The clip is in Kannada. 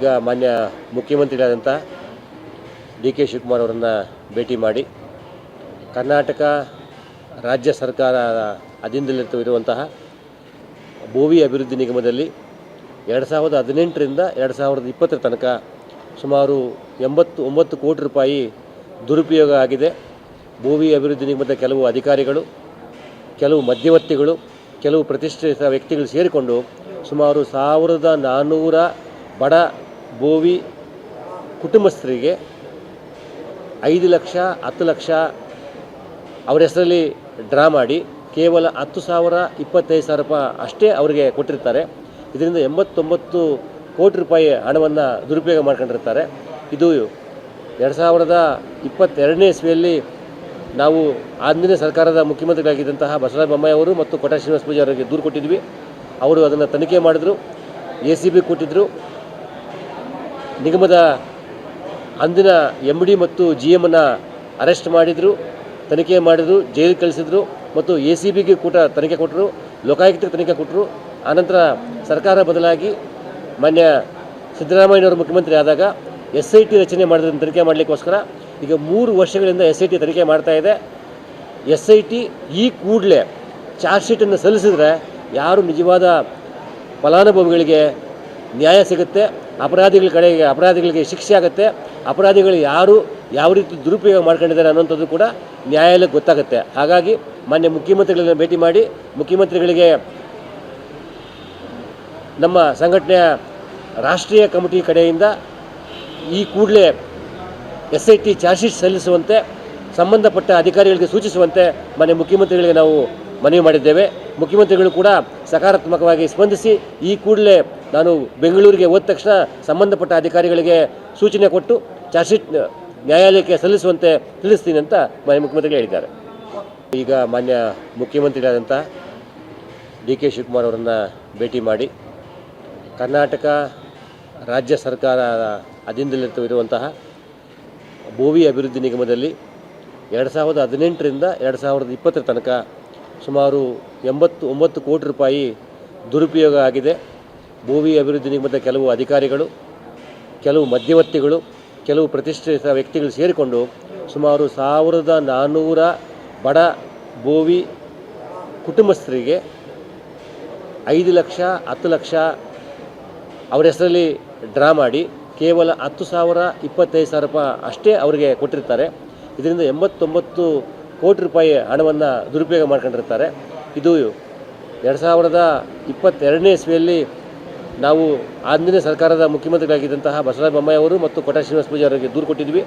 ಈಗ ಮಾನ್ಯ ಮುಖ್ಯಮಂತ್ರಿಗಳಾದಂಥ ಡಿ ಕೆ ಶಿವಕುಮಾರ್ ಅವರನ್ನು ಭೇಟಿ ಮಾಡಿ ಕರ್ನಾಟಕ ರಾಜ್ಯ ಸರ್ಕಾರದ ಅಧೀನದಲ್ಲಿರುವಂತಹ ಭೋವಿ ಅಭಿವೃದ್ಧಿ ನಿಗಮದಲ್ಲಿ 2018ರಿಂದ 2020 ತನಕ ಸುಮಾರು 89 ಕೋಟಿ ರೂಪಾಯಿ ದುರುಪಯೋಗ ಆಗಿದೆ. ಭೋವಿ ಅಭಿವೃದ್ಧಿ ನಿಗಮದ ಕೆಲವು ಅಧಿಕಾರಿಗಳು, ಕೆಲವು ಮಧ್ಯವರ್ತಿಗಳು, ಕೆಲವು ಪ್ರತಿಷ್ಠಿತ ವ್ಯಕ್ತಿಗಳು ಸೇರಿಕೊಂಡು ಸುಮಾರು 1400 ಬಡ ಭೋವಿ ಕುಟುಂಬಸ್ಥರಿಗೆ 5 ಲಕ್ಷ 10 ಲಕ್ಷ ಅವರ ಹೆಸರಲ್ಲಿ ಡ್ರಾ ಮಾಡಿ ಕೇವಲ 10,025 ರೂಪಾಯಿ ಅಷ್ಟೇ ಅವರಿಗೆ ಕೊಟ್ಟಿರ್ತಾರೆ. ಇದರಿಂದ 89 ಕೋಟಿ ರೂಪಾಯಿ ಹಣವನ್ನು ದುರುಪಯೋಗ ಮಾಡ್ಕೊಂಡಿರ್ತಾರೆ. ಇದು 2022ನೇ ಇಸ್ವಿಯಲ್ಲಿ ನಾವು ಅಂದಿನ ಸರ್ಕಾರದ ಮುಖ್ಯಮಂತ್ರಿಗಳಾಗಿದ್ದಂತಹ ಬಸವರಾಜ ಬೊಮ್ಮಾಯಿ ಅವರು ಮತ್ತು ಕೋಟ ಶ್ರೀನಿವಾಸ ಪೂಜಾರಿ ಅವರಿಗೆ ದೂರು ಕೊಟ್ಟಿದ್ವಿ. ಅವರು ಅದನ್ನು ತನಿಖೆ ಮಾಡಿದ್ರು, ACB ಕೊಟ್ಟಿದ್ದರು. ನಿಗಮದ ಅಂದಿನ MD ಮತ್ತು GMನ್ನು ಅರೆಸ್ಟ್ ಮಾಡಿದರು, ತನಿಖೆ ಮಾಡಿದರು, ಜೈಲಿಗೆ ಕಳಿಸಿದರು ಮತ್ತು ACBಗೆ ಕೂಡ ತನಿಖೆ ಕೊಟ್ಟರು, ಲೋಕಾಯುಕ್ತಕ್ಕೆ ತನಿಖೆ ಕೊಟ್ಟರು. ಆನಂತರ ಸರ್ಕಾರ ಬದಲಾಗಿ ಮಾನ್ಯ ಸಿದ್ದರಾಮಯ್ಯನವರು ಮುಖ್ಯಮಂತ್ರಿ ಆದಾಗ SIT ರಚನೆ ಮಾಡಿದ್ರೆ ತನಿಖೆ ಮಾಡಲಿಕ್ಕೋಸ್ಕರ ಈಗ 3 ವರ್ಷಗಳಿಂದ SIT ತನಿಖೆ ಮಾಡ್ತಾ ಇದೆ. SIT ಈ ಕೂಡಲೇ ಚಾರ್ಜ್ ಶೀಟನ್ನು ಸಲ್ಲಿಸಿದ್ರೆ ಯಾರು ನಿಜವಾದ ಫಲಾನುಭವಿಗಳಿಗೆ ನ್ಯಾಯ ಸಿಗುತ್ತೆ, ಅಪರಾಧಿಗಳಿಗೆ ಶಿಕ್ಷೆ ಆಗುತ್ತೆ, ಅಪರಾಧಿಗಳು ಯಾರು ಯಾವ ರೀತಿ ದುರುಪಯೋಗ ಮಾಡ್ಕೊಂಡಿದ್ದಾರೆ ಅನ್ನೋಂಥದ್ದು ಕೂಡ ನ್ಯಾಯಾಲಯಕ್ಕೆ ಗೊತ್ತಾಗುತ್ತೆ. ಹಾಗಾಗಿ ಮಾನ್ಯ ಮುಖ್ಯಮಂತ್ರಿಗಳನ್ನ ಭೇಟಿ ಮಾಡಿ ಮುಖ್ಯಮಂತ್ರಿಗಳಿಗೆ ನಮ್ಮ ಸಂಘಟನೆಯ ರಾಷ್ಟ್ರೀಯ ಕಮಿಟಿ ಕಡೆಯಿಂದ ಈ ಕೂಡಲೇ SIT ಚಾರ್ಜ್ ಶೀಟ್ ಸಲ್ಲಿಸುವಂತೆ ಸಂಬಂಧಪಟ್ಟ ಅಧಿಕಾರಿಗಳಿಗೆ ಸೂಚಿಸುವಂತೆ ಮಾನ್ಯ ಮುಖ್ಯಮಂತ್ರಿಗಳಿಗೆ ನಾವು ಮನವಿ ಮಾಡಿದ್ದೇವೆ. ಮುಖ್ಯಮಂತ್ರಿಗಳು ಕೂಡ ಸಕಾರಾತ್ಮಕವಾಗಿ ಸ್ಪಂದಿಸಿ ಈ ಕೂಡಲೇ ನಾನು ಬೆಂಗಳೂರಿಗೆ ಹೋದ ತಕ್ಷಣ ಸಂಬಂಧಪಟ್ಟ ಅಧಿಕಾರಿಗಳಿಗೆ ಸೂಚನೆ ಕೊಟ್ಟು ಚಾರ್ಜ್ ಶೀಟ್ ನ್ಯಾಯಾಲಯಕ್ಕೆ ಸಲ್ಲಿಸುವಂತೆ ತಿಳಿಸ್ತೀನಿ ಅಂತ ಮಾನ್ಯ ಮುಖ್ಯಮಂತ್ರಿಗಳು ಹೇಳಿದ್ದಾರೆ. ಈಗ ಮಾನ್ಯ ಮುಖ್ಯಮಂತ್ರಿಗಳಾದಂಥ ಡಿ ಕೆ ಶಿವಕುಮಾರ್ ಅವರನ್ನು ಭೇಟಿ ಮಾಡಿ ಕರ್ನಾಟಕ ರಾಜ್ಯ ಸರ್ಕಾರದ ಅಧೀನದಲ್ಲಿರುವಂತಹ ಭೋವಿ ಅಭಿವೃದ್ಧಿ ನಿಗಮದಲ್ಲಿ 2018ರಿಂದ 2020 ತನಕ ಸುಮಾರು 89 ಕೋಟಿ ರೂಪಾಯಿ ದುರುಪಯೋಗ ಆಗಿದೆ. ಭೋವಿ ಅಭಿವೃದ್ಧಿ ನಿಗಮದ ಕೆಲವು ಅಧಿಕಾರಿಗಳು, ಕೆಲವು ಮಧ್ಯವರ್ತಿಗಳು, ಕೆಲವು ಪ್ರತಿಷ್ಠಿತ ವ್ಯಕ್ತಿಗಳು ಸೇರಿಕೊಂಡು ಸುಮಾರು 1400 ಬಡ ಭೋವಿ ಕುಟುಂಬಸ್ಥರಿಗೆ 5 ಲಕ್ಷ 10 ಲಕ್ಷ ಅವರ ಹೆಸರಲ್ಲಿ ಡ್ರಾ ಮಾಡಿ ಕೇವಲ 10,025 ರೂಪಾಯಿ ಅಷ್ಟೇ ಅವರಿಗೆ ಕೊಟ್ಟಿರ್ತಾರೆ. ಇದರಿಂದ 89 ಕೋಟಿ ರೂಪಾಯಿ ಹಣವನ್ನು ದುರುಪಯೋಗ ಮಾಡ್ಕೊಂಡಿರ್ತಾರೆ. ಇದು 2022ನೇ ಇಸ್ವಿಯಲ್ಲಿ ನಾವು ಅಂದಿನ ಸರ್ಕಾರದ ಮುಖ್ಯಮಂತ್ರಿಗಳಾಗಿದ್ದಂತಹ ಬಸವರಾಜ ಬೊಮ್ಮಾಯಿ ಅವರು ಮತ್ತು ಕೋಟ ಶ್ರೀನಿವಾಸ ಪೂಜಾರಿ ಅವರಿಗೆ ದೂರು ಕೊಟ್ಟಿದ್ವಿ.